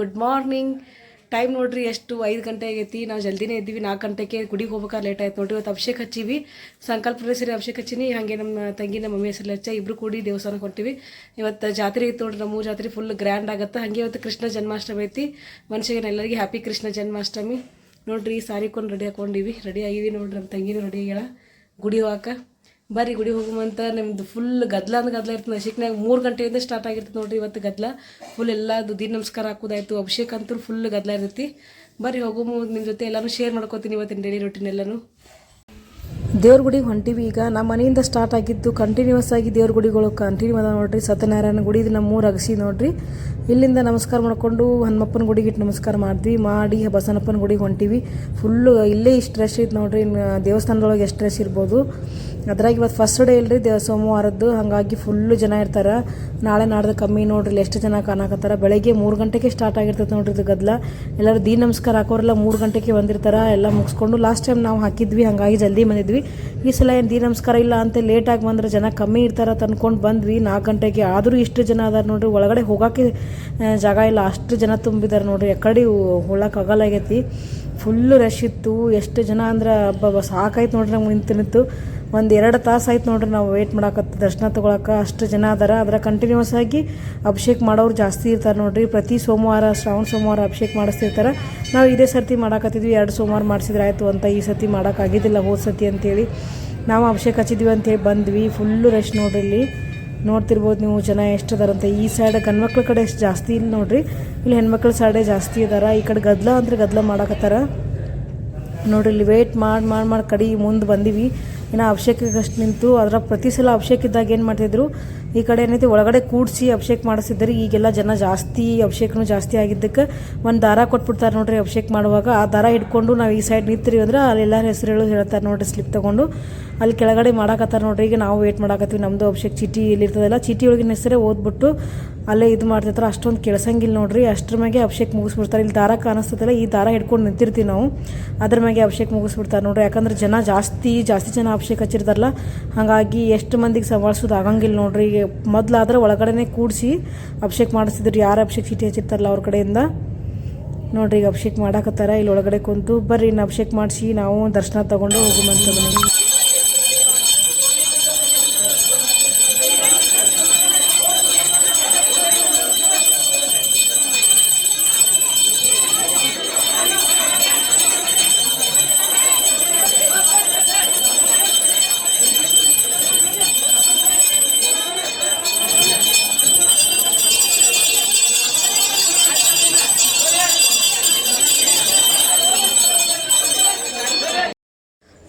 Good morning. Time ನೋಡ್ರಿ ಎಷ್ಟು 5 ಗಂಟೆ ಆಗೈತಿ. ನಾವು ಜಲ್ದಿನೇ ಇದ್ದೀವಿ. 4 ಗಂಟೆಗೆ ಗುಡಿಗೆ ಹೋಗ್ಬೇಕಾದ್ರೆ ಲೇಟ್ ಆಯ್ತು ನೋಡ್ರಿ. ಇವತ್ತು ಅಭಿಷೇಕ ಹಚ್ಚಿವಿ, ಸಂಕಲ್ಪ ಸರಿ ಅಭಿಷೇಕ ಹಚ್ಚಿನಿ. ಹಾಗೆ ನಮ್ಮ ತಂಗಿ ನಮ್ಮ ಮಮ್ಮಿ ಹೆಸರು ಹಚ್ಚ ಇಬ್ರು ಕೂಡಿ ದೇವಸ್ಥಾನಕ್ಕೆ ಹೊಂಟಿವಿ. ಇವತ್ತು ಜಾತ್ರೆ ಐತೆ ನೋಡ್ರಿ, ನಮ್ಮ ಜಾತ್ರೆ ಫುಲ್ ಗ್ರ್ಯಾಂಡ್ ಆಗುತ್ತೆ. ಹಾಗೆ ಇವತ್ತು ಕೃಷ್ಣ ಜನ್ಮಾಷ್ಟಮಿ ಐತಿ. ಮನುಷ್ಯಗೆ ಎಲ್ಲರಿಗೂ ಹ್ಯಾಪಿ ಕೃಷ್ಣ ಜನ್ಮಾಷ್ಟಮಿ. ನೋಡ್ರಿ ಸಾರಿ ಕೊಂಡು ರೆಡಿ ಹಾಕೊಂಡಿವಿ, ರೆಡಿ ಆಗಿವಿ ನೋಡ್ರಿ. ನಮ್ಮ ತಂಗಿನೂ ರೆಡಿ ಆಗ್ಯಾಳ ಗುಡಿ ಹೋಗಾಕ. ಬರ್ರಿ ಗುಡಿ ಹೋಗುವಂತ. ನಿಮ್ದು ಫುಲ್ ಗದ್ಲ ಇರ್ತದೆ. ನಶಿಕ್ನಾಗ 3 ಗಂಟೆಯಿಂದ ಸ್ಟಾರ್ಟ್ ಆಗಿರ್ತದೆ ನೋಡ್ರಿ ಇವತ್ತು ಗದ್ಲ ಫುಲ್. ಎಲ್ಲದು ದಿನ ನಮಸ್ಕಾರ ಹಾಕೋದಾಯ್ತು, ಅಭಿಷೇಕ ಅಂತೂ ಫುಲ್ ಗದ್ಲ ಇರ್ತೈತಿ. ಬರ್ರಿ ಹೋಗೋ ನಿಮ್ಮ ಜೊತೆ ಎಲ್ಲಾನು ಶೇರ್ ಮಾಡ್ಕೋತೀನಿ ಇವತ್ತಿನ ಡೈಲಿ ರೊಟೀನ್ ಎಲ್ಲಾನು. ದೇವ್ರ ಗುಡಿಗೆ ಹೊಂಟಿವಿ ಈಗ. ನಮ್ಮ ಮನೆಯಿಂದ ಸ್ಟಾರ್ಟ್ ಆಗಿದ್ದು ಕಂಟಿನ್ಯೂಸ್ ಆಗಿ ದೇವ್ರ ಗುಡಿಗಳು ಕಂಟಿನ್ಯೂ ಅದ ನೋಡ್ರಿ. ಸತ್ಯನಾರಾಯಣ ಗುಡಿ ಇದು ನಮ್ಮೂರು ಅಗಸಿ ನೋಡ್ರಿ. ಇಲ್ಲಿಂದ ನಮಸ್ಕಾರ ಮಾಡ್ಕೊಂಡು ಹನುಮಪ್ಪನ ಗುಡಿಗೆ ಇಟ್ಟು ನಮಸ್ಕಾರ ಮಾಡಿ ಬಸವನಪ್ಪನ ಗುಡಿಗೆ ಹೊಂಟಿವಿ. ಫುಲ್ಲು ಇಲ್ಲೇ ಇಷ್ಟು ರಶ್ ಐತೆ ನೋಡ್ರಿ. ದೇವಸ್ಥಾನದೊಳಗೆ ಎಷ್ಟು ರಶ್ ಇರ್ಬೋದು. ಅದ್ರಾಗ ಇವತ್ತು ಫಸ್ಟ್ ಡೇ ಇಲ್ರಿ ಸೋಮವಾರದ್ದು, ಹಾಗಾಗಿ ಫುಲ್ಲು ಜನ ಇರ್ತಾರೆ. ನಾಳೆ ನಾಡ್ದು ಕಮ್ಮಿ ನೋಡ್ರಿ ಎಷ್ಟು ಜನ ಕಾಣಕತ್ತಾರ. ಬೆಳಗ್ಗೆ 3 ಗಂಟೆಗೆ ಸ್ಟಾರ್ಟ್ ಆಗಿರ್ತೈತೆ ನೋಡ್ರಿ ಇದು ಗದ್ಲ. ಎಲ್ಲರೂ ದೀನ ನಮಸ್ಕಾರ ಹಾಕೋರೆಲ್ಲ 3 ಗಂಟೆಗೆ ಬಂದಿರ್ತಾರೆ. ಎಲ್ಲ ಮುಗಿಸ್ಕೊಂಡು ಲಾಸ್ಟ್ ಟೈಮ್ ನಾವು ಹಾಕಿದ್ವಿ, ಹಾಗಾಗಿ ಜಲ್ದಿ ಬಂದಿದ್ವಿ. ಈ ಸಲ ಏನು ದೀನ ನಮಸ್ಕಾರ ಇಲ್ಲ ಅಂತ ಲೇಟಾಗಿ ಬಂದ್ರೆ ಜನ ಕಮ್ಮಿ ಇರ್ತಾರೆ ತಂದ್ಕೊಂಡು ಬಂದ್ವಿ 4 ಗಂಟೆಗೆ. ಆದರೂ ಇಷ್ಟು ಜನ ಅದಾರ ನೋಡ್ರಿ. ಒಳಗಡೆ ಹೋಗೋಕ್ಕೆ ಜಾಗ ಇಲ್ಲ, ಅಷ್ಟು ಜನ ತುಂಬಿದ್ದಾರೆ ನೋಡ್ರಿ. ಎಕಡೆ ಹೋಗಕ್ಕಾಗಲ್ಲ ಆಗೈತಿ. ಫುಲ್ಲು ರಶ್ ಇತ್ತು. ಎಷ್ಟು ಜನ ಅಂದ್ರೆ ಸಾಕಾಯ್ತು ನೋಡ್ರಿ. ನಮ್ಗೆ ನಿಂತು 1-2 ತಾಸು ಆಯ್ತು ನೋಡ್ರಿ ನಾವು ವೇಟ್ ಮಾಡಾಕತ್ತು ದರ್ಶನ ತೊಗೊಳಕ್ಕೆ. ಅಷ್ಟು ಜನ ಅದಾರ. ಅದರ ಕಂಟಿನ್ಯೂಸ್ ಆಗಿ ಅಭಿಷೇಕ ಮಾಡೋರು ಜಾಸ್ತಿ ಇರ್ತಾರೆ ನೋಡ್ರಿ. ಪ್ರತಿ ಸೋಮವಾರ ಶ್ರಾವಣ ಸೋಮವಾರ ಅಭಿಷೇಕ ಮಾಡಿಸ್ತಿರ್ತಾರೆ. ನಾವು ಇದೇ ಸರ್ತಿ ಮಾಡಾಕತ್ತಿದ್ವಿ. 2 ಸೋಮವಾರ ಮಾಡಿಸಿದ್ರೆ ಆಯಿತು ಅಂತ. ಈ ಸತಿ ಮಾಡೋಕ್ಕಾಗಿದ್ದಿಲ್ಲ ಹೋದ ಸತಿ ಅಂತೇಳಿ ನಾವು ಅಭಿಷೇಕ ಹಚ್ಚಿದ್ವಿ ಅಂತೇಳಿ ಬಂದ್ವಿ. ಫುಲ್ಲು ರಶ್ ನೋಡ್ರಿ. ಇಲ್ಲಿ ನೋಡ್ತಿರ್ಬೋದು ನೀವು ಜನ ಎಷ್ಟು ಅದಾರಂತ. ಈ ಸೈಡ್ ಗಂಡ್ಮಕ್ಳ ಕಡೆ ಎಷ್ಟು ಜಾಸ್ತಿ ಇಲ್ಲ ನೋಡ್ರಿ. ಇಲ್ಲಿ ಹೆಣ್ಮಕ್ಳ ಸೈಡೇ ಜಾಸ್ತಿ ಇದಾರ. ಈ ಕಡೆ ಗದ್ಲ ಅಂದ್ರೆ ಗದ್ಲ ಮಾಡಾಕತ್ತಾರ ನೋಡ್ರಿ. ಇಲ್ಲಿ ವೇಟ್ ಮಾಡಿ ಕಡೆ ಮುಂದೆ ಬಂದೀವಿ. ಇನ್ನು ಅಭಿಷೇಕಕ್ಕೆ ಅಷ್ಟು ನಿಂತು ಅದರ ಪ್ರತಿ ಸಲ ಅಭಿಷೇಕ ಇದ್ದಾಗ ಏನು ಮಾಡ್ತಿದ್ರು, ಈ ಕಡೆ ಏನೈತಿ ಒಳಗಡೆ ಕೂಡಿಸಿ ಅಭಿಷೇಕ ಮಾಡಿಸಿದ್ರಿ. ಈಗೆಲ್ಲ ಜನ ಜಾಸ್ತಿ, ಅಭಿಷೇಕನೂ ಜಾಸ್ತಿ ಆಗಿದ್ದಕ್ಕೆ ಒಂದು ದಾರ ಕೊಟ್ಬಿಡ್ತಾರೆ ನೋಡ್ರಿ ಅಭಿಷೇಕ ಮಾಡುವಾಗ. ಆ ದಾರ ಹಿಡ್ಕೊಂಡು ನಾವು ಈ ಸೈಡ್ ನಿಂತಿರಿ ಅಂದ್ರೆ ಅಲ್ಲೆಲ್ಲರ ಹೆಸರುಗಳು ಹೇಳ್ತಾರೆ ನೋಡ್ರಿ. ಸ್ಲಿಪ್ ತೊಗೊಂಡು ಅಲ್ಲಿ ಕೆಳಗಡೆ ಮಾಡಾಕತ್ತಾರೆ ನೋಡ್ರಿ. ಈಗ ನಾವು ವೇಟ್ ಮಾಡಾಕತ್ತೀವಿ. ನಮ್ಮದು ಅಭಿಷೇಕ ಚೀಟಿ ಎಲ್ಲಿರ್ತದಲ್ಲ, ಚೀಟಿ ಒಳಗಿನ ಹೆಸರೇ ಓದ್ಬಿಟ್ಟು ಅಲ್ಲೇ ಇದು ಮಾಡ್ತಿರ್ತಾರೆ. ಅಷ್ಟೊಂದು ಕೆಳಸಂಗಿಲ್ಲ ನೋಡ್ರಿ. ಅಷ್ಟ್ರ ಮ್ಯಾಗೆ ಅಭಿಷೇಕ ಮುಗಿಸ್ಬಿಡ್ತಾರೆ. ಇಲ್ಲಿ ದಾರ ಕಾಣಿಸ್ತದಲ್ಲ, ಈ ದಾರ ಹಿಡ್ಕೊಂಡು ನಿಂತಿರ್ತೀವಿ ನಾವು, ಅದ್ರ ಮ್ಯಾಗೆ ಅಭಿಷೇಕ ಮುಗಿಸ್ಬಿಡ್ತಾರೆ ನೋಡ್ರಿ. ಯಾಕಂದ್ರೆ ಜನ ಜಾಸ್ತಿ ಜನ ಅಭಿಷೇಕ ಹಚ್ಚಿರ್ತಾರಲ್ಲ, ಹಾಗಾಗಿ ಎಷ್ಟು ಮಂದಿಗೆ ಸಂಭಾಳಿಸೋದು ಆಗಂಗಿಲ್ಲ ನೋಡ್ರಿ. ಮೊದಲಾದ್ರೆ ಒಳಗಡೆನೆ ಕೂಡಿಸಿ ಅಭಿಷೇಕ ಮಾಡಿಸ್ತಿದ್ರು. ಯಾರು ಅಭಿಷೇಕ ಚೀಟಿ ಹಚ್ಚಿರ್ತಾರಲ್ಲ ಅವ್ರ ಕಡೆಯಿಂದ ನೋಡ್ರಿ. ಈಗ ಅಭಿಷೇಕ ಮಾಡಾಕತ್ತಾರ ಇಲ್ಲಿ ಒಳಗಡೆ ಕುಂತು. ಬರ್ರಿ ಇನ್ನು ಅಭಿಷೇಕ ಮಾಡಿಸಿ ನಾವು ದರ್ಶನ ತೊಗೊಂಡು ಹೋಗುವಂತ ಬನ್ನಿ.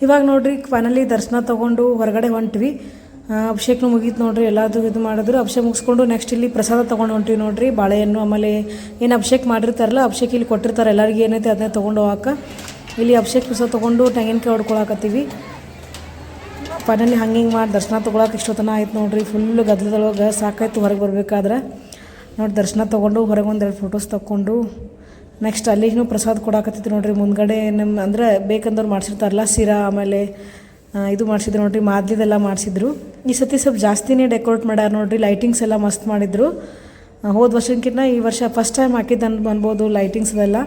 ಇವಾಗ ನೋಡ್ರಿ ಫೈನಲಿ ದರ್ಶನ ತೊಗೊಂಡು ಹೊರಗಡೆ ಹೊಂಟ್ವಿ. ಅಭಿಷೇಕನೂ ಮುಗೀತು ನೋಡ್ರಿ. ಎಲ್ಲದು ಇದು ಮಾಡಿದ್ರು. ಅಭಿಷೇಕ ಮುಗಿಸ್ಕೊಂಡು ನೆಕ್ಸ್ಟ್ ಇಲ್ಲಿ ಪ್ರಸಾದ ತೊಗೊಂಡು ಹೊಂಟಿವಿ ನೋಡ್ರಿ. ಬಾಳೆಹಣ್ಣು ಆಮೇಲೆ ಏನು ಅಭಿಷೇಕ ಮಾಡಿರ್ತಾರಲ್ಲ, ಅಭಿಷೇಕ ಇಲ್ಲಿ ಕೊಟ್ಟಿರ್ತಾರೆ ಎಲ್ಲರಿಗೆ ಏನೈತೆ ಅದನ್ನೇ ತೊಗೊಂಡು ಹೋಗಾಕ. ಇಲ್ಲಿ ಅಭಿಷೇಕ ಪ್ರಸಾದ ತೊಗೊಂಡು ತೆಂಗಿನಕಾಯಿ ಹೊಡ್ಕೊಳಕತ್ತೀವಿ. ಫೈನಲಿ ಹಂಗೆ ಮಾಡಿ ದರ್ಶನ ತೊಗೊಳಕ್ಕೆ ಇಷ್ಟೊತ್ತನ ಆಯ್ತು ನೋಡ್ರಿ. ಫುಲ್ಲು ಗದ್ದಲದೊಳಗೆ ಸಾಕಾಯ್ತು ಹೊರಗೆ ಬರ್ಬೇಕಾದ್ರೆ. ನೋಡಿ ದರ್ಶನ ತೊಗೊಂಡು ಹೊರಗೆ 1-2 ಫೋಟೋಸ್ ತೊಗೊಂಡು ನೆಕ್ಸ್ಟ್ ಅಲ್ಲಿಗೂ ಪ್ರಸಾದ ಕೊಡಾಕತ್ತಿತ್ತು ನೋಡ್ರಿ. ಮುಂದ್ಗಡೆ ನಮ್ಮ ಅಂದ್ರೆ ಬೇಕಂದವ್ರು ಮಾಡಿಸಿರ್ತಾರಲ್ಲ ಶಿರಾ, ಆಮೇಲೆ ಇದು ಮಾಡಿಸಿದ್ರು ನೋಡ್ರಿ, ಮಾದ್ಲಿದೆಲ್ಲ ಮಾಡಿಸಿದ್ರು. ಈ ಸತಿ ಸ್ವಲ್ಪ ಜಾಸ್ತಿನೇ ಡೆಕೋರೇಟ್ ಮಾಡ್ಯಾರ ನೋಡ್ರಿ. ಲೈಟಿಂಗ್ಸ್ ಎಲ್ಲ ಮಸ್ತ್ ಮಾಡಿದ್ರು. ಹೋದ ವರ್ಷಕ್ಕಿಂತ ಈ ವರ್ಷ ಫಸ್ಟ್ ಟೈಮ್ ಹಾಕಿದ್ದು ಅನ್ಬೋದು ಲೈಟಿಂಗ್ಸ್ ಅದೆಲ್ಲ.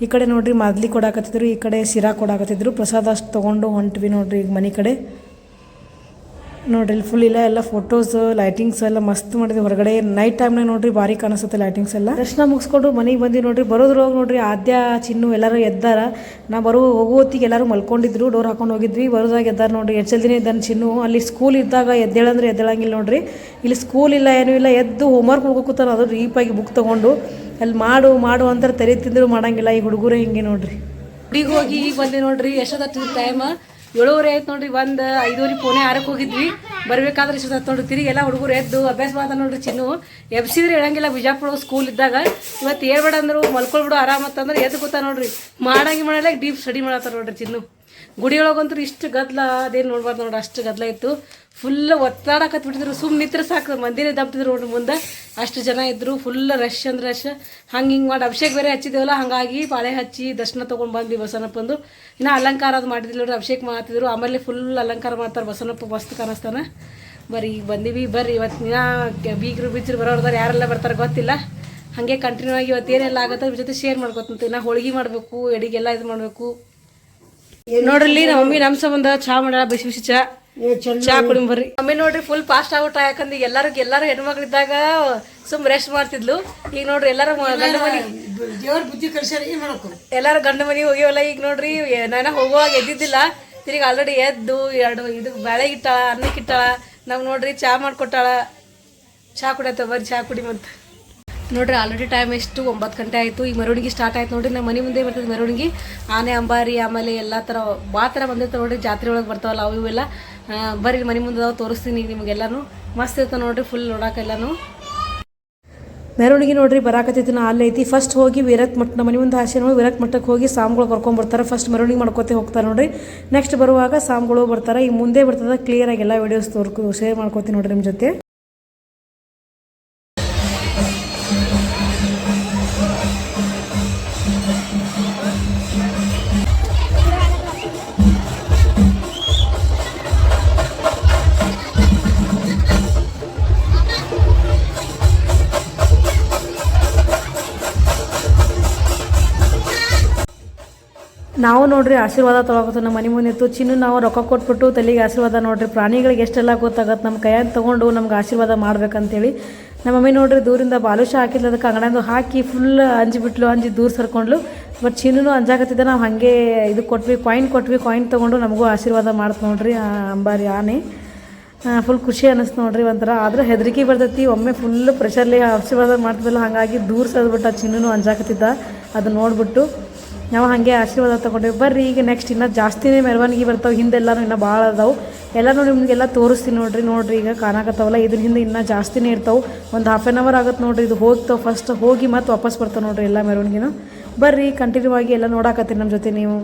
ಈ ಕಡೆ ನೋಡ್ರಿ ಮಾದ್ಲಿ ಕೊಡಾಕತ್ತಿದ್ರು, ಈ ಕಡೆ ಶಿರಾ ಕೊಡಾಕತ್ತಿದ್ರು. ಪ್ರಸಾದ ಅಷ್ಟು ತೊಗೊಂಡು ಹೊಂಟ್ವಿ ನೋಡ್ರಿ ಈಗ ಮನೆ ಕಡೆ. ನೋಡ್ರಿ ಇಲ್ಲಿ ಫುಲ್ ಎಲ್ಲ ಫೋಟೋಸ್ ಲೈಟಿಂಗ್ಸ್ ಎಲ್ಲ ಮಸ್ತ್ ಮಾಡಿದ್ವಿ. ಹೊರಗಡೆ ನೈಟ್ ಟೈಮ್ನಾಗ ನೋಡ್ರಿ ಭಾರಿ ಕಾಣಿಸುತ್ತೆ ಲೈಟಿಂಗ್ಸ್ ಎಲ್ಲ. ದರ್ಶನ ಮುಗಿಸ್ಕೊಂಡು ಮನೆಗೆ ಬಂದು ನೋಡ್ರಿ. ಬರೋದ್ರೊಳಗೆ ನೋಡ್ರಿ ಆದ್ಯ ಚಿನ್ನು ಎಲ್ಲರೂ ಎದ್ದಾರ. ನಾ ಹೋಗೋ ಹೊತ್ತಿಗೆ ಎಲ್ಲರೂ ಮಲ್ಕೊಂಡಿದ್ರು, ಡೋರ್ ಹಾಕೊಂಡು ಹೋಗಿದ್ವಿ. ಬರೋದಾಗ ಎದ್ದಾರ ನೋಡ್ರಿ. ಎಷ್ಟು ಜಲ್ದಿನೇ ಇದ್ದಾನೆ ಚಿನ್ನು. ಅಲ್ಲಿ ಸ್ಕೂಲ್ ಇದ್ದಾಗ ಎದ್ದೇಳಂದ್ರೆ ಎದ್ದೇಳಂಗಿಲ್ಲ ನೋಡ್ರಿ. ಇಲ್ಲಿ ಸ್ಕೂಲ್ ಇಲ್ಲ ಏನೂ ಇಲ್ಲ. ಎದ್ದು ಹೋಮ್ವರ್ಕ್ ಹೋಗೋಕೂತಾರ. ಅದು ಡೀಪಾಗಿ ಬುಕ್ ತೊಗೊಂಡು ಅಲ್ಲಿ ಮಾಡು ಅಂತಾರೆ. ತೆರೆ ತಿಂದ್ರು ಮಾಡಂಗಿಲ್ಲ. ಈ ಹುಡುಗರು ಹಿಂಗೆ ನೋಡ್ರಿ. ಹುಡುಗಿ ಹೋಗಿ ಈಗ ಬಂದೆ ನೋಡ್ರಿ. ಎಷ್ಟೊತ್ತ ಟೈಮ್ 7:30 ಆಯ್ತು ನೋಡ್ರಿ. 5:30 ಪೋನೆ 6ಕ್ಕೆ ಹೋಗಿದ್ವಿ. ಬರ್ಬೇಕಾದ್ರೆ ಇಷ್ಟ ನೋಡ್ರಿ. ತಿರುಗಿ ಎಲ್ಲ ಹುಡುಗರು ಎದ್ದು ಅಭ್ಯಾಸ ಮಾಡ್ತಾರೆ ನೋಡ್ರಿ. ಚಿನ್ನು ಎಬ್ಸಿದ್ರೆ ಹೇಳಂಗಿಲ್ಲ. ಬಿಜಾಪುರ ಸ್ಕೂಲ್ ಇದ್ದಾಗ ಇವತ್ತು ಹೇಳ್ಬೇಡ ಅಂದ್ರು ಮಲ್ಕೊಳ್ಬಿಡು ಆರಾಮತ್ತಂದ್ರೆ ಎದ್ದು ಕೂತ ನೋಡ್ರಿ. ಮಾಡಲ್ಲ ಡೀಪ್ ಸ್ಟಡಿ ಮಾಡತ್ತಾರ ನೋಡ್ರಿ ಚಿನ್ನು. ಗುಡಿಯೊಳಗಂತೂ ಇಷ್ಟು ಗದ್ದಲ ಅದೇನು ನೋಡ್ಬಾರ್ದು ನೋಡ್ರಿ. ಅಷ್ಟು ಗದ್ದಲ ಇತ್ತು. ಫುಲ್ ಒತ್ತಾಡಕತ್ಬಿಟ್ಟಿದ್ರು. ಸುಮ್ಮನೆ ನಿಂತ್ರೆ ಸಾಕು, ಮಂದಿನೇ ದಬ್ತಿದ್ರು ನೋಡ್ರಿ ಮುಂದೆ. ಅಷ್ಟು ಜನ ಇದ್ದರು. ಫುಲ್ ರಶ್ ಅಂದ್ರೆ ರಶ್. ಹಿಂಗೆ ಮಾಡಿ ಅಭಿಷೇಕ ಬೇರೆ ಹಚ್ಚಿದ್ದೇವಲ್ಲ, ಹಾಗಾಗಿ ಪಾಳೆ ಹಚ್ಚಿ ದರ್ಶನ ತೊಗೊಂಡು ಬಂದ್ವಿ ಬಸವನಪ್ಪಂದು. ಇನ್ನು ಅಲಂಕಾರ ಅದು ಮಾಡಿದ್ದಿಲ್ಲ ನೋಡ್ರಿ. ಅಭಿಷೇಕ ಮಾಡ್ತಿದ್ರು. ಆಮೇಲೆ ಫುಲ್ ಅಲಂಕಾರ ಮಾಡ್ತಾರೆ. ಬಸವನಪ್ಪ ಮಸ್ತ್ ಕಾಣಿಸ್ತಾನೆ. ಬರ್ರಿ ಈಗ ಬಂದೀವಿ. ಬರ್ರಿ ಇವತ್ತು ದಿನ ಬೀಗರು ಬೀಚರು ಬರೋರ್ದಾರ ಯಾರೆಲ್ಲ ಬರ್ತಾರೆ ಗೊತ್ತಿಲ್ಲ. ಹಾಗೆ ಕಂಟಿನ್ಯೂ ಆಗಿ ಇವತ್ತು ಏನೆಲ್ಲ ಆಗುತ್ತೆ ಅದ್ರ ಜೊತೆ ಶೇರ್ ಮಾಡ್ಕೊತಂತೀವಿ. ನಾ ಹೋಳಿಗೆ ಮಾಡಬೇಕು, ಎಡಿಗೆಲ್ಲ ಇದು ಮಾಡಬೇಕು. ನೋಡ್ರಿ ನಮ್ಮ ಮಮ್ಮಿ ನಮ್ಮ ಸಂಬಂಧ ಚಾ ಮಾಡ್ಯಾಳ, ಬಿಸಿ ಬಿಸಿ ಚಾ ಕುಡಿ ಬರ್ರಿ. ಮಮ್ಮಿ ನೋಡ್ರಿ ಫುಲ್ ಫಾಸ್ಟ್ ಆಗ್ಬಿಟ್ಟ. ಯಾಕಂದ್ರೆ ಎಲ್ಲಾರು ಹೆಣ್ಮಕ್ಳಿದ್ದಾಗ ಸುಮ್ ರೆಸ್ಟ್ ಮಾಡ್ತಿದ್ಲು. ಈಗ ನೋಡ್ರಿ ಎಲ್ಲಾರು ಗಂಡ ಮನಿ ಬುದ್ಧಿ ಕಲ್ಸ್ಯಾರ, ಎಲ್ಲಾರು ಗಂಡ ಮನಿ ಹೋಗ್ಯವಲ್ಲ. ಈಗ ನೋಡ್ರಿ ನಾನು ಹೋಗುವಾಗ ಎದ್ದಿದ್ದಿಲ್ಲ, ತಿರ್ಗಿ ಆಲ್ರೆಡಿ ಎದ್ದು ಇದು ಬೇಳೆ ಇಟ್ಟಾಳ, ಅನ್ನಕ್ಕೆ ಇಟ್ಟಾಳ. ನಮ್ಗೆ ನೋಡ್ರಿ ಚಾ ಮಾಡ್ಕೊಟ್ಟಾಳ. ಚಾ ಕುಡಿಯತ್ತ ಬರ್ರಿ, ಚಾ ಕುಡಿ ಮತ್ತೆ. ನೋಡ್ರಿ ಆಲ್ರೆಡಿ ಟೈಮ್ ಎಷ್ಟು 9 ಗಂಟೆ ಆಯಿತು. ಈಗ ಮೆರವಣಿಗೆ ಸ್ಟಾರ್ಟ್ ಆಯ್ತು ನೋಡ್ರಿ. ನಮ್ಮ ಮನೆ ಮುಂದೆ ಬರ್ತದೆ ಮೆರವಣಿಗೆ. ಆನೆ ಅಂಬಾರಿ ಆಮೇಲೆ ಎಲ್ಲ ಥರ ಭಾಳ ಥರ ಬಂದಿರ್ತಾವೆ ನೋಡ್ರಿ. ಜಾತ್ರೆ ಒಳಗೆ ಬರ್ತಾವಲ್ಲ ಅವು ಇವೆಲ್ಲ. ಬರ್ರಿ ಮನೆ ಮುಂದೆ ತೋರಿಸ್ತೀನಿ ನಿಮಗೆಲ್ಲಾನು. ಮಸ್ತ್ ಇರ್ತಾವೆ ನೋಡ್ರಿ ಫುಲ್ ನೋಡೋಕೆಲ್ಲಾನು. ಮೆರವಣಿಗೆ ನೋಡ್ರಿ ಬರಾಕತ್ತೈತಿ. ನಾ ಅಲ್ಲೇ ಐತಿ. ಫಸ್ಟ್ ಹೋಗಿ ವೀರತ್ ಮಠ, ನಮ್ಮ ಮನೆ ಮುಂದೆ ಹಾಸಿ ನೋಡಿ ವೀರತ್ ಮಠಕ್ಕೆ ಹೋಗಿ ಸಾಮ್ಗಳು ಕರ್ಕೊಂಡ್ಬರ್ತಾರೆ. ಫಸ್ಟ್ ಮೆರವಣಿಗೆ ಮಾಡ್ಕೋತೆ ಹೋಗ್ತಾರೆ ನೋಡ್ರಿ. ನೆಕ್ಸ್ಟ್ ಬರುವಾಗ ಸಾಮ್ಗಳು ಬರ್ತಾರೆ. ಈಗ ಮುಂದೆ ಬರ್ತದೆ ಕ್ಲಿಯರಾಗಿ ಎಲ್ಲ ವೀಡಿಯೋಸ್ ಶೇರ್ ಮಾಡ್ಕೋತೀನಿ ನೋಡ್ರಿ ನಿಮ್ಮ ಜೊತೆ. ನಾವು ನೋಡ್ರಿ ಆಶೀರ್ವಾದ ತೊಗೊಳಕತ್ತು. ನಮ್ಮ ಮನೆ ಮುಂದೆ ಇತ್ತು ಚಿನ್ನು. ನಾವು ರೊಕ್ಕ ಕೊಟ್ಬಿಟ್ಟು ತಲೆಗೆ ಆಶೀರ್ವಾದ ನೋಡ್ರಿ. ಪ್ರಾಣಿಗಳಿಗೆ ಎಷ್ಟೆಲ್ಲ ಗೊತ್ತಾಗತ್ತೆ, ನಮ್ಮ ಕೈಯಾಗ ತೊಗೊಂಡು ನಮ್ಗೆ ಆಶೀರ್ವಾದ ಮಾಡ್ಬೇಕಂತೇಳಿ. ನಮ್ಮ ಮಮ್ಮಿ ನೋಡ್ರಿ ದೂರಿಂದ ಬಾಲುಷ ಹಾಕಿದ್ಲು, ಅದಕ್ಕೆ ಅಂಗಡಿಂದು ಹಾಕಿ ಫುಲ್ ಅಂಜಿಬಿಟ್ಲು. ಅಂಜಿ ದೂರ ಸರ್ಕೊಂಡ್ಲು. ಬಟ್ ಚಿನ್ನು ಅಂಜಾಕತ್ತಿದ್ದ. ನಾವು ಹಾಗೆ ಇದು ಕೊಟ್ವಿ, ಕಾಯಿನ್ ತೊಗೊಂಡು ನಮಗೂ ಆಶೀರ್ವಾದ ಮಾಡ್ತು ನೋಡ್ರಿ ಅಂಬಾರಿ ಆನೆ. ಫುಲ್ ಖುಷಿ ಅನ್ನಿಸ್ತು ನೋಡ್ರಿ ಒಂಥರ. ಆದ್ರೆ ಹೆದರಿಕೆ ಬರ್ತೈತಿ. ಒಮ್ಮೆ ಫುಲ್ ಪ್ರೆಷರ್ಲಿ ಆಶೀರ್ವಾದ ಮಾಡ್ತಿದ್ದಲ್ಲ, ಹಾಗಾಗಿ ದೂರ ಸರಿದ್ಬಿಟ್ಟು ಚಿನ್ನು ಅಂಜಾಕತ್ತಿದ್ದ. ಅದು ನೋಡ್ಬಿಟ್ಟು ನಾವು ಹಾಗೆ ಆಶೀರ್ವಾದ ತೊಗೊಂಡೇವಿ. ಬರ್ರಿ ಈಗ ನೆಕ್ಸ್ಟ್ ಇನ್ನೂ ಜಾಸ್ತಿನೇ ಮೆರವಣಿಗೆ ಬರ್ತಾವೆ. ಹಿಂದೆಲ್ಲನೂ ಇನ್ನೂ ಭಾಳ ಅದಾವೆ. ಎಲ್ಲನೂ ನಿಮಗೆಲ್ಲ ತೋರಿಸ್ತೀನಿ ನೋಡ್ರಿ. ಈಗ ಕಾಣಕತ್ತಾವಲ್ಲ, ಇದ್ರ ಹಿಂದೆ ಇನ್ನೂ ಜಾಸ್ತಿನೇ ಇರ್ತಾವೆ. ಒಂದು ½ ಆನ್ ಅವರ್ ಆಗುತ್ತೆ ನೋಡ್ರಿ. ಇದು ಹೋಗ್ತಾವೆ ಫಸ್ಟ್ ಹೋಗಿ ಮತ್ತೆ ವಾಪಸ್ ಬರ್ತಾವೆ ನೋಡ್ರಿ ಎಲ್ಲ ಮೆರವಣಿಗೆನೂ. ಬರ್ರಿ ಕಂಟಿನ್ಯೂ ಆಗಿ ಎಲ್ಲ ನೋಡಾಕತ್ತೀರಿ ನಮ್ಮ ಜೊತೆ ನೀವು.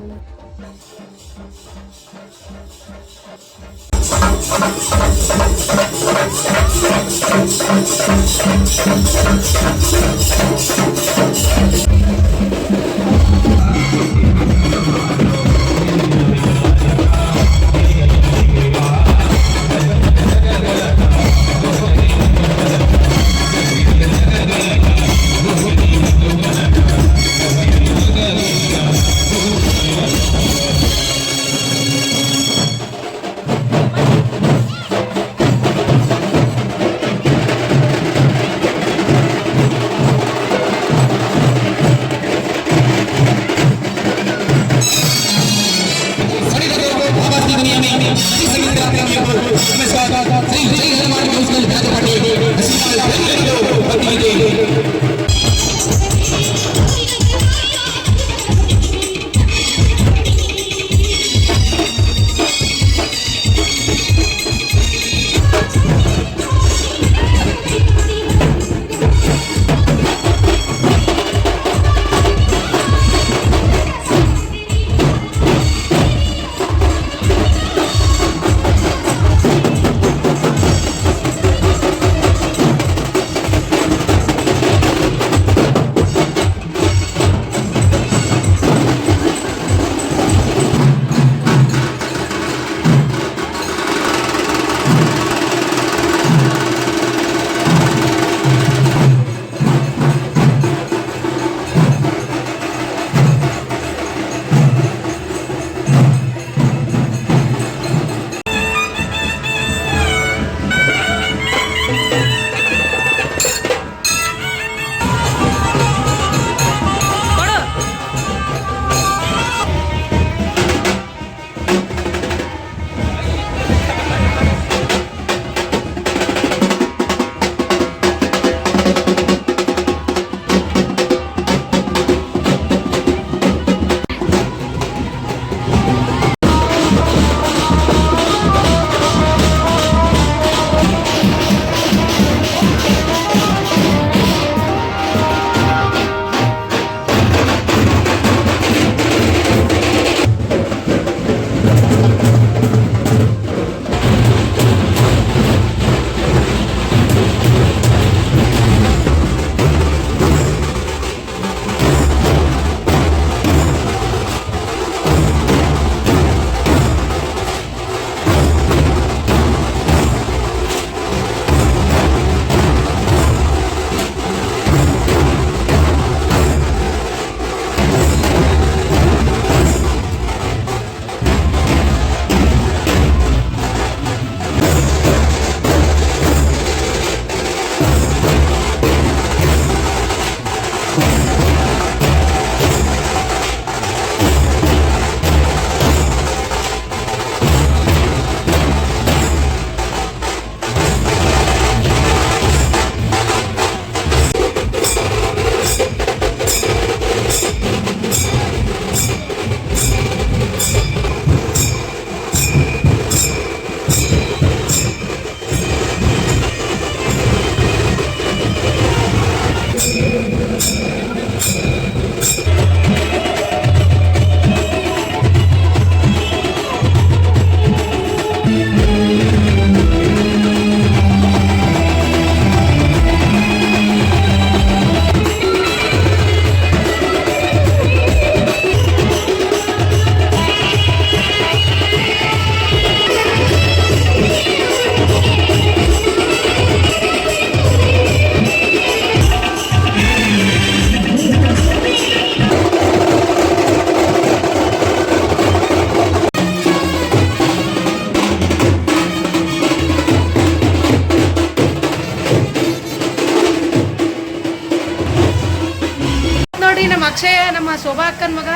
ಶೋಭಾ ಅಕ್ಕನ ಮಗ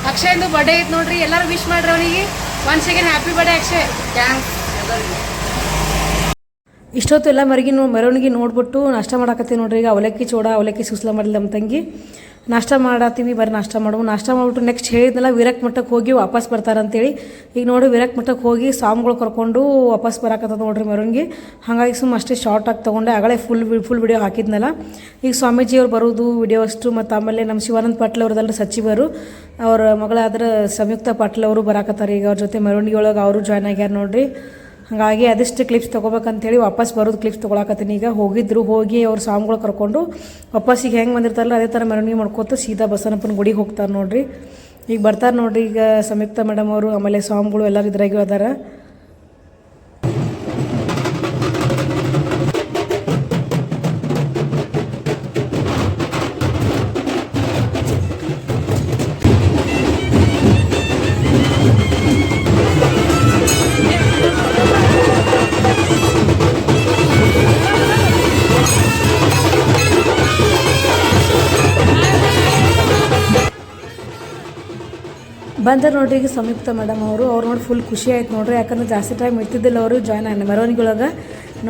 ಅಕ್ಷಯಂದು ಬರ್ಡೇ ಐತೆ ನೋಡ್ರಿ, ಎಲ್ಲರೂ ವಿಶ್ ಮಾಡ್ರಿ ಅವನಿಗೆ. Once again happy birthday Akshay. Thanks. ಇಷ್ಟೊತ್ತು ಎಲ್ಲ ಮೆರವಣಿಗೆ ನೋಡ್ಬಿಟ್ಟು ನಾಷ್ಟ ಮಾಡಾಕತ್ತೀವಿ ನೋಡ್ರಿ. ಈಗ ಅವಲಕ್ಕಿ ಚೋಡ ಅವಲಕ್ಕಿ ಸುಸ್ಲ ಮಾಡಿಲ್ಲ ನಮ್ಮ ತಂಗಿ. ನಾಷ್ಟ ಮಾಡತ್ತೀವಿ, ಬರೀ ನಾಷ್ಟ ಮಾಡಿಬಿಟ್ಟು ನೆಕ್ಸ್ಟ್ ಹೇಳಿದ್ನಲ್ಲ ವೀರಕ್ ಮಠಕ್ಕೆ ಹೋಗಿ ವಾಪಸ್ ಬರ್ತಾರಂತೇಳಿ. ಈಗ ನೋಡಿ ವೀರಕ್ ಮಠಕ್ಕೆ ಹೋಗಿ ಸ್ವಾಮಿಗಳು ಕರ್ಕೊಂಡು ವಾಪಸ್ ಬರಾಕತ್ತದ ನೋಡ್ರಿ ಮೆರವಣಿಗೆ. ಹಾಗಾಗಿ ಅಷ್ಟೇ ಶಾರ್ಟ್ ಆಗಿ ತೊಗೊಂಡೆ. ಆಗಲೇ ಫುಲ್ ವಿಡಿಯೋ ಹಾಕಿದ್ನಲ್ಲ. ಈಗ ಸ್ವಾಮೀಜಿಯವ್ರು ಬರೋದು ವಿಡಿಯೋ ಅಷ್ಟು, ಮತ್ತು ಆಮೇಲೆ ನಮ್ಮ ಶಿವಾನಂದ ಪಾಟೀಲ್ ಅವ್ರದ್ದಲ್ರಿ ಸಚಿವರು, ಅವ್ರ ಮಗಳಾದ್ರೆ ಸಂಯುಕ್ತ ಪಾಟೀಲ್ ಅವರು ಬರಾಕತ್ತಾರೆ. ಈಗ ಅವ್ರ ಜೊತೆ ಮೆರವಣಿಗೆ ಒಳಗೆ ಅವರು ಜಾಯ್ನ್ ಆಗ್ಯಾರ ನೋಡ್ರಿ. ಹಾಗಾಗಿ ಅದಷ್ಟು ಕ್ಲಿಪ್ಸ್ ತೊಗೋಬೇಕಂತೇಳಿ ವಾಪಸ್ ಬರೋದು ಕ್ಲಿಪ್ಸ್ ತೊಗೊಳಕತ್ತೀನಿ. ಈಗ ಹೋಗಿ ಅವ್ರ ಸ್ವಾಮಿಗಳು ಕರ್ಕೊಂಡು ವಾಪಸ್ಸಿಗೆ ಹೆಂಗೆ ಬಂದಿರ್ತಾರಲ್ಲ ಅದೇ ಥರ ಮೆರವಣಿಗೆ ಮಾಡ್ಕೋತ ಸೀದಾ ಬಸವನಪ್ಪನ ಗುಡಿಗೆ ಹೋಗ್ತಾರೆ ನೋಡ್ರಿ. ಈಗ ಬರ್ತಾರೆ ನೋಡ್ರಿ. ಈಗ ಸಂಯುಕ್ತ ಮೇಡಮ್ ಅವರು ಆಮೇಲೆ ಸ್ವಾಮಿಗಳು ಎಲ್ಲರೂ ಇದ್ರಾಗೂ ಅದಾರ. ಬಂದರು ನೋಡ್ರಿ ಈಗ ಸಂಯುಕ್ತ ಮೇಡಮ್ ಅವರು ನೋಡಿ ಫುಲ್ ಖುಷಿ ಆಯ್ತು ನೋಡ್ರಿ. ಯಾಕಂದ್ರೆ ಜಾಸ್ತಿ ಟೈಮ್ ಇರ್ತಿದ್ದಿಲ್ಲ ಅವರು ಜಾಯ್ನ್ ಆಗಿ ಮೆರವಣಿಗೆ ಒಳಗೆ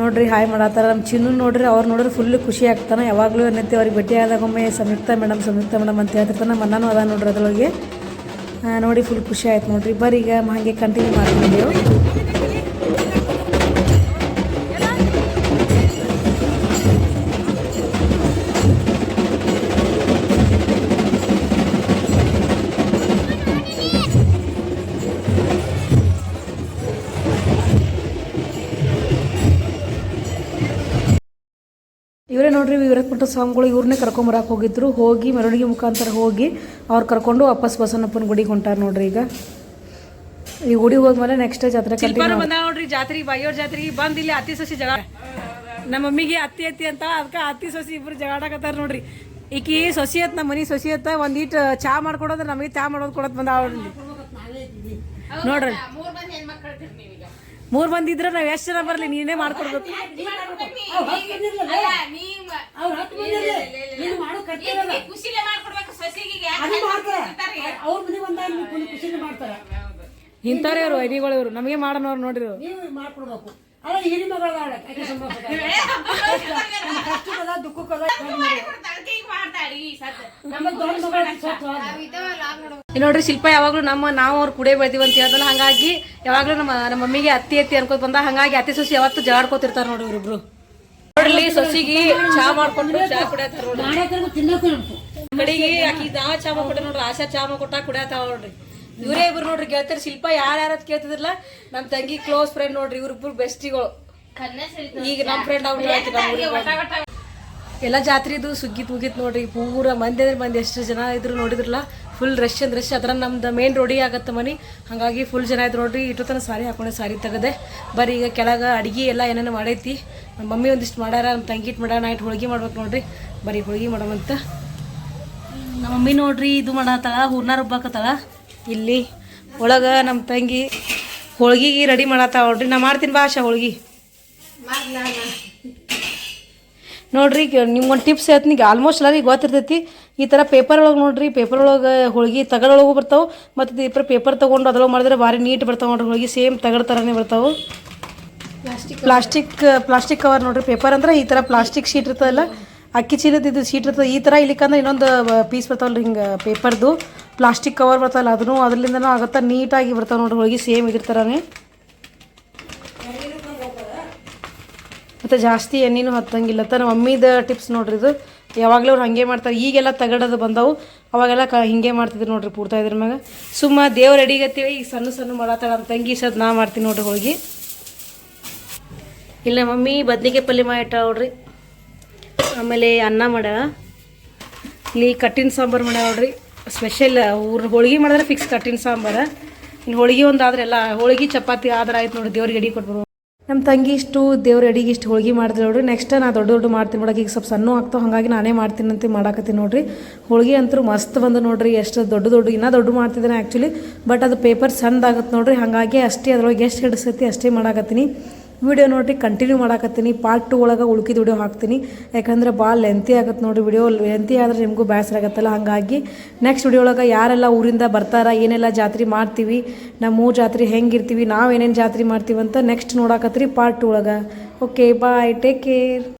ನೋಡ್ರಿ. ಹಾಯ್ ಮಾಡತ್ತಾರ. ನಮ್ಮ ಚಿನ್ನು ನೋಡ್ರಿ, ಅವ್ರು ನೋಡ್ರಿ ಫುಲ್ ಖುಷಿ ಆಗ್ತಾನೆ. ಯಾವಾಗಲೂ ಏನೈತಿ ಅವ್ರಿಗೆ ಭೇಟಿ ಆದಾಗೊಮ್ಮೆ ಸಂಯುಕ್ತ ಮೇಡಮ್ ಅಂತ ಹೇಳ್ತಿರ್ತಾನೆ. ಮನ್ನಾನು ಅದ ನೋಡ್ರಿ ಅದ್ರೊಳಗೆ. ನೋಡಿ ಫುಲ್ ಖುಷಿ ಆಯ್ತು ನೋಡ್ರಿ. ಬರೀ ಈಗ ಹಾಗೆ ಕಂಟಿನ್ಯೂ ಮಾಡ್ತೀವಿ. ಇವರೇ ನೋಡ್ರಿ ವೀರಪ್ಪನ ಸ್ವಾಮಿಗಳು, ಇವ್ರನ್ನೇ ಕರ್ಕೊಂಬರಕ್ಕೆ ಹೋಗಿದ್ರು. ಹೋಗಿ ಮೆರವಣಿಗೆ ಮುಖಾಂತರ ಹೋಗಿ ಅವ್ರು ಕರ್ಕೊಂಡು ವಾಪಸ್ ಬಸವನಪ್ಪನ ಗುಡಿಗೆ ಹೊಂಟಾರ ನೋಡ್ರಿ. ಈಗ ಈ ಗುಡಿಗೆ ಹೋದ್ಮೇಲೆ ನೆಕ್ಸ್ಟ್ ಜಾತ್ರೆ ಬಂದ ನೋಡ್ರಿ. ಜಾತ್ರೆ ಬಾಯಿಯವ್ರ ಜಾತ್ರೆಗೆ ಬಂದು ಇಲ್ಲಿ ಅತ್ತಿ ಸೊಸಿ ಜಗಳ, ನಮ್ಮ ಮಮ್ಮಿಗೆ ಅತ್ತಿ ಅಂತ ಅದಕ್ಕೆ ಅತ್ತಿ ಸೊಸಿ ಇಬ್ರು ಜಗಾಡಕತ್ತಾರ ನೋಡ್ರಿ. ಈಕಿ ಸೊಸಿ ನಮ್ಮ ಮನೆ ಸೊಸಿ ಒಂದೀಟ್ ಚಾ ಮಾಡ್ಕೊಡೋದ್ರೆ ನಮಗೆ ಚಾ ಮಾಡೋದು ಕೊಡೋದು ಬಂದ ನೋಡ್ರಿ. 3 ಮಂದಿ ಇದ್ರೆ ನಾವ್ ಎಷ್ಟು ಜನ ಬರಲಿ, ನೀನೇ ಮಾಡ್ಕೊಡ್ಬೇಕು. ಇಂಥವ್ರೆ ಅವರು ಐಡಿಗಳು, ಇವರು ನಮಗೆ ಮಾಡೋನವ್ರು ನೋಡ್ರಿ. ನೋಡ್ರಿ ಶಿಲ್ಪ ಯಾವಾಗ್ಲೂ ನಾವು ಅವ್ರು ಕುಡಿಯೇ ಬೆಳ್ತೀವಿ ಅಂತ ಹೇಳ್ದಲ್ಲ, ಹಂಗಾಗಿ ಯಾವಾಗ್ಲೂ ನಮ್ಮ ಮಮ್ಮಿಗೆ ಅತ್ತಿ ಅನ್ಕೋತ ಬಂದ. ಹಂಗಾಗಿ ಅತ್ತಿ ಸೊಸಿ ಯಾವತ್ತು ಜಗಾಡ್ಕೋತಿರ್ತಾರ ನೋಡ್ರಿ ಇವ್ರಿಬ್ರು. ನೋಡ್ರಿ ಸೊಸಿಗೆ ಚಾ ಮಾಡ್ಕೊಂಡು ಚಾ ಕುಡಿಯತ್ತಾರ ನೋಡ್ರಿ. ಕಡೆಗೆ ಆಕಿ ನಾವ ಚಾ ಮಾಡ್ಕೊಟ್ಟೆ ನೋಡ್ರಿ, ಆಶಾ ಚಾ ಮಾಡ್ಕೊಟ್ಟ ಕುಡಿಯತ್ತಾವ ನೋಡ್ರಿ. ಇವರೇ ಇಬ್ರು ನೋಡ್ರಿ ಗೆಳತಿಯರು. ಶಿಲ್ಪ ಯಾರ್ಯಾರ ಕೇಳ್ತಿದ್ರಲ್ಲ, ನಮ್ ತಂಗಿ ಕ್ಲೋಸ್ ಫ್ರೆಂಡ್ ನೋಡ್ರಿ. ಇವ್ರಿಬ್ರು ಬೆಸ್ಟಿಗಳು. ಈಗ ನಮ್ ಫ್ರೆಂಡ್ ಅವ್ರು ಎಲ್ಲ ಜಾತ್ರೆದು ಸುಗ್ಗಿತ್ ನೋಡ್ರಿ. ಪೂರ ಮಂದಿ ಅಂದ್ರೆ ಮಂದಿ, ಎಷ್ಟು ಜನ ಇದ್ರು ನೋಡಿದ್ರಲ್ಲ. ಫುಲ್ ರಶ್ ಅಂದ್ರೆ ರಶ್. ಅದ್ರ ನಮ್ದು ಮೇನ್ ರೋಡಿಗೆ ಆಗತ್ತೆ ಮನೆ, ಹಾಗಾಗಿ ಫುಲ್ ಜನ ಇದ್ರು ನೋಡ್ರಿ. ಇಟ್ಟು ತನ ಸಾರಿ ಹಾಕೊಂಡೆ, ಸಾರಿ ತೆಗದೆ. ಬರೀ ಈಗ ಕೆಳಗೆ ಅಡುಗೆ ಎಲ್ಲ ಏನೇನು ಮಾಡೈತಿ. ನಮ್ಮ ಮಮ್ಮಿ ಒಂದಿಷ್ಟು ಮಾಡ್ಯಾರ, ನಮ್ಮ ತಂಗಿಟ್ ಮಾಡ್ಯಾರ. ನೈಟ್ ಹೋಳಿಗೆ ಮಾಡ್ಬೇಕು ನೋಡ್ರಿ. ಬರೀ ಹೋಳಿಗೆ ಮಾಡೋವಂತ ನಮ್ಮ ಮಮ್ಮಿ ನೋಡ್ರಿ. ಇದು ಮಾಡತ್ತಾಳ, ಹೂರ್ನ ರುಬ್ಬಾಕತ್ತಾಳ. ಇಲ್ಲಿ ಒಳಗೆ ನಮ್ಮ ತಂಗಿ ಹೋಳ್ಗಿಗೆ ರೆಡಿ ಮಾಡತ್ತಾಳ ನೋಡ್ರಿ. ನಾ ಮಾಡ್ತೀನಿ ಬಾ ಆಶಾ ಹೋಳ್ಗಿ ನೋಡ್ರಿ. ನಿಮ್ಗೊಂದು ಟಿಪ್ಸ್ ಹೇಳ್ತೀನಿ. ಈಗ ಆಲ್ಮೋಸ್ಟ್ ಎಲ್ಲರಿಗೆ ಗೊತ್ತಿರ್ತೈತಿ. ಈ ಥರ ಪೇಪರ್ ಒಳಗೆ ನೋಡ್ರಿ, ಪೇಪರ್ ಒಳಗೆ ಹೋಳ್ಗೆ ತಗಡೊಳಗೂ ಬರ್ತಾವೆ. ಮತ್ತು ಈ ಪೇಪರ್ ತೊಗೊಂಡು ಅದ್ರೊಳಗೆ ಮಾಡಿದ್ರೆ ಭಾರಿ ನೀಟ್ ಬರ್ತಾವೆ ನೋಡ್ರಿ ಹೋಳ್ಗೆ. ಸೇಮ್ ತಗಡ ಥರನೇ ಬರ್ತಾವೆ. ಪ್ಲಾಸ್ಟಿಕ್ ಕವರ್ ನೋಡ್ರಿ. ಪೇಪರ್ ಅಂದ್ರೆ ಈ ಥರ ಪ್ಲಾಸ್ಟಿಕ್ ಶೀಟ್ ಇರ್ತದಲ್ಲ, ಅಕ್ಕಿ ಚೀಲದ ಇದು ಶೀಟ್ ಇರ್ತದೆ. ಈ ಥರ ಇಲ್ಲಿಕಂದ್ರೆ ಇನ್ನೊಂದು ಪೀಸ್ ಬರ್ತಾವಲ್ಲ ಹಿಂಗೆ ಪೇಪರ್ದು ಪ್ಲಾಸ್ಟಿಕ್ ಕವರ್ ಬರ್ತಾವಲ್ಲ, ಅದನ್ನು ಅದರಿಂದನೂ ಆಗುತ್ತಾ ನೀಟಾಗಿ ಬರ್ತಾವೆ ನೋಡ್ರಿ ಹೋಳ್ಗೆ. ಸೇಮ್ ಇದ್ರ ಥರನೇ. ಮತ್ತು ಜಾಸ್ತಿ ಎಣ್ಣೆನೂ ಹತ್ತಂಗಿಲ್ಲ. ನಮ್ಮ ಮಮ್ಮಿದ ಟಿಪ್ಸ್ ನೋಡ್ರಿ ಇದು. ಯಾವಾಗಲೂ ಅವ್ರು ಹಾಗೆ ಮಾಡ್ತಾರೆ. ಈಗೆಲ್ಲ ತಗಡದು ಬಂದವು, ಅವಾಗೆಲ್ಲ ಹಿಂಗೆ ಮಾಡ್ತಿದ್ರು ನೋಡ್ರಿ. ಪೂರ್ತಾ ಇದ್ರ ಮ್ಯಾಗ ಸುಮ್ಮ ದೇವ್ರ ಅಡಿಗತ್ತೀವಿ. ಈಗ ಸಣ್ಣ ಮಾಡತ್ತಾಳ ನಮ್ಮ ತಂಗಿ. ನಾ ಮಾಡ್ತೀನಿ ನೋಡ್ರಿ ಹೋಳ್ಗೆ. ಇಲ್ಲ ಮಮ್ಮಿ ಬದ್ನಿಕಾಯಿ ಪಲ್ಯ ಮಾಡಿಟ್ಟ ನೋಡ್ರಿ. ಆಮೇಲೆ ಅನ್ನ ಮಾಡ್ಯಾಳ. ಇಲ್ಲಿ ಕಟ್ಟಿನ ಸಾಂಬಾರು ಮಾಡ್ಯಾಳ ನೋಡ್ರಿ. ಸ್ಪೆಷಲ್ ಹೋಳ್ಗೆ ಮಾಡಿದ್ರೆ ಫಿಕ್ಸ್ ಕಟ್ಟಿನ ಸಾಂಬಾರು. ಇನ್ನು ಹೋಳ್ಗೆ ಒಂದಾದ್ರೆ ಎಲ್ಲ ಹೋಳ್ಗೆ ಚಪಾತಿ ಆದ್ರೆ ಆಯ್ತು ನೋಡ್ರಿ. ದೇವ್ರಿಗೆ ಅಡಿ ಕೊಟ್ಬಿಡು. ನಮ್ಮ ತಂಗಿ ಇಷ್ಟು ದೇವ್ರ ಅಡಿಗೆ ಇಷ್ಟು ಹೋಳ್ಗೆ ಮಾಡಿದ್ರೆ ನೋಡ್ರಿ. ನೆಕ್ಸ್ಟ್ ನಾ ದೊಡ್ಡ ಮಾಡ್ತೀನಿ ನೋಡಕ್ಕೆ. ಈಗ ಸ್ವಲ್ಪ ಸಣ್ಣ ಆಗ್ತಾವೆ, ಹಾಗಾಗಿ ನಾನೇ ಮಾಡ್ತೀನಿ ಅಂತ ಮಾಡಾಕತ್ತೀನಿ ನೋಡ್ರಿ. ಹೋಳ್ಗೆ ಅಂತೂ ಮಸ್ತ್ ಬಂದು ನೋಡ್ರಿ. ಎಷ್ಟು ದೊಡ್ಡ ಇನ್ನೂ ದೊಡ್ಡ ಮಾಡ್ತಿದ್ದೇನೆ ಆ್ಯಕ್ಚುಲಿ. ಬಟ್ ಅದು ಪೇಪರ್ ಸಣ್ಣದಾಗತ್ತೆ ನೋಡ್ರಿ. ಹಾಗಾಗಿ ಅಷ್ಟೇ ಅದ್ರೊಳಗೆ ಎಷ್ಟು ಹಿಡಿಸೈತಿ ಅಷ್ಟೇ ಮಾಡಾಕತ್ತೀನಿ. ವಿಡಿಯೋ ನೋಡಿರಿ ಕಂಟಿನ್ಯೂ ಮಾಡಾಕತ್ತೀನಿ. ಪಾರ್ಟ್ 2 ಒಳಗೆ ಉಳ್ಕಿದ ವಿಡಿಯೋ ಹಾಕ್ತೀನಿ. ಯಾಕಂದ್ರೆ ಭಾಳ ಲೆಂತಿ ಆಗತ್ತೆ ನೋಡಿರಿ ವಿಡಿಯೋ. ಲೆಂತಿ ಆದರೆ ನಿಮಗೂ ಬೇಸರ ಆಗತ್ತಲ್ಲ, ಹಾಗಾಗಿ ನೆಕ್ಸ್ಟ್ ವಿಡಿಯೋ ಒಳಗೆ ಯಾರೆಲ್ಲ ಊರಿಂದ ಬರ್ತಾರ, ಏನೆಲ್ಲ ಜಾತ್ರೆ ಮಾಡ್ತೀವಿ, ನಮ್ಮ ಊರು ಜಾತ್ರೆ ಹೆಂಗಿರ್ತೀವಿ, ನಾವು ಏನೇನು ಜಾತ್ರೆ ಮಾಡ್ತೀವಿ ಅಂತ ನೆಕ್ಸ್ಟ್ ನೋಡಾಕತ್ತೀರಿ ಪಾರ್ಟ್ 2 ಒಳಗೆ. Okay bye, take care.